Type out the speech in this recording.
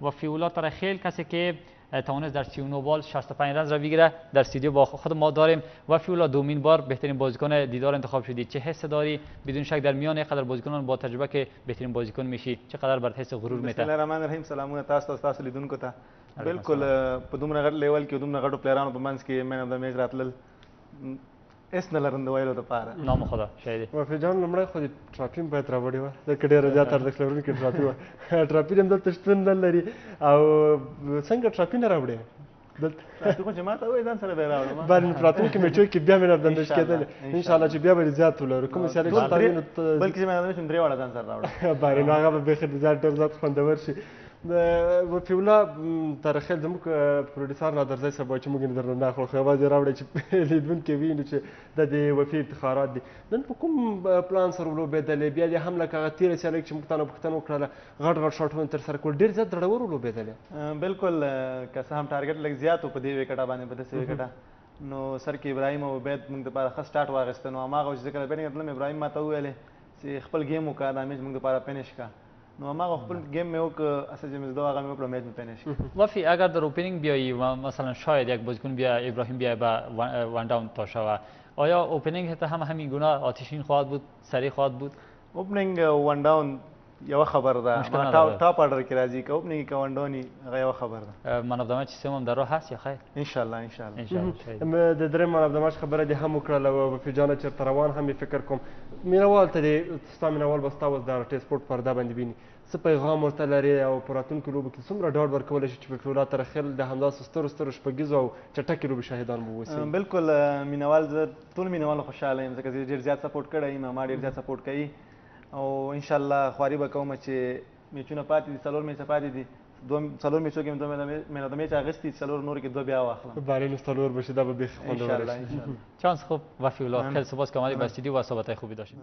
و فیولا ترخیل کسی که توانست در 39 بال 65 رنز را بگیره در استودیو با خود ما داریم. و فیولا دومین بار بهترین بازیکن دیدار انتخاب شدی، چه حس داری؟ بدون شک در میان اینقدر بازیکنان با تجربه که بهترین بازیکن میشی چقدر بر حس غرور میته؟ بسم الله الرحمن الرحیم. سلامونه تاسو لیدونکو ته. بالکل په دومره غټ لیول کې دومره غټو پلیرانو په منځ کې مین اف د میچ راتلل اس نه لرم د ویلو دپاره. نام خدا شاید وفي جان لومړی خو د ټراپي هم باید راوړې وه ځکه ډېره زیاته ارزښت لرونکې ټراپي وه. ټراپي هم دلته شتون نه لري او څنګه ټراپي نه راوړې دلته؟ ټراپي خو چې ما ته وایي ځان سره به یې راوړم. باندې راتلونکي میچو کې بیا مین اف د میچ کېدلی انشاءالله چې بیا به دې زیات ولرو کومې سیالۍ چې ستا وینو بلکې چې مین اف د میچ هم درې واړه ځان سره راوړم. بارې نو هغه به بیخي د زیات ډېر زیات خوندور شي. وفیولا ترخیل زموږ پروډیوسر نادرزی صاحب وایي چې موږ یې درنه نه اخلو خو یوازې راوړئ چې لیدونکي ووینو چې دا د وفي افتخارات دي. نن په کوم پلان سره ولوبېدلې؟ بیا دې هم لکه هغه تېره سیالۍ کې چې موږ تا نه پوښتنه وکړله غټ غټ شاټونه ترسره کړل ډېر زیات زړور ولوبېدلې. بالکل که څه هم ټارګټ لږ زیات و په دې وکټه باندې په داسې وکټه نو سر کې ابراهیم او عبید موږ دپاره ښه سټارټ واخیسته نو هماغه چې زه کله بیټینګ تلم ابراهیم ما ته وویلې چې خپل گیم وکړه دا میچ موږ دپاره فینش کړه نو هماغه خپل گیم مې وکړ اصل چې مې زده هغه مې وکړه میچ مې فینش کړ. وفی اگر در اوپنینگ بیایی و مثلا شاید یک بازیکن بیا ابراهیم بیا با وان داون تا شوه آیا اوپنینگ ته هم همین گونه آتشین خواهد بود سریع خواهد بود؟ اوپنینگ وان داون یو خبر ده ما ټاپ آرډر کې راځي که اوپنینګ که وان ډاون هغه یو خبر ده. من اف د میچ سوم در راه هست یا خیر؟ انشاءالله د درېیم من اف د میچ خبره دې هم وکړله وفي جانه چېرته روان هم یې فکر کوم مینوال ته دې ستا مینوال به ستا اوس د ارټې سپورټ پرده باندې ویني څه پیغام ورته لرې او په راتلونکو لوبو کې څومره ډاډ ورکولی شي چې په فیولا ترخیل د همداسې سترو سترو شپږیزو او چټکې لوبې شاهدان به واوسئ؟ بالکل مینوال زه ټول مینوال خوشحاله یم ځکه زه ډېر زیات سپورټ کړی یم ما ډېر زیات سپورټ کوي او انشاءالله خواري به کوم چې میچونه پاتې دي 4 میچه پاتې دي 4 میچو کې مې مین اف د میچ اخیستي 4 نور کې 2 بیا واخلم. بله نو 4 بشه دا به بیخي خوندور شي. چانس خوب وفی الله خیلی سپاس که آمدید به استودیو و صحبت‌های خوبی داشتیم.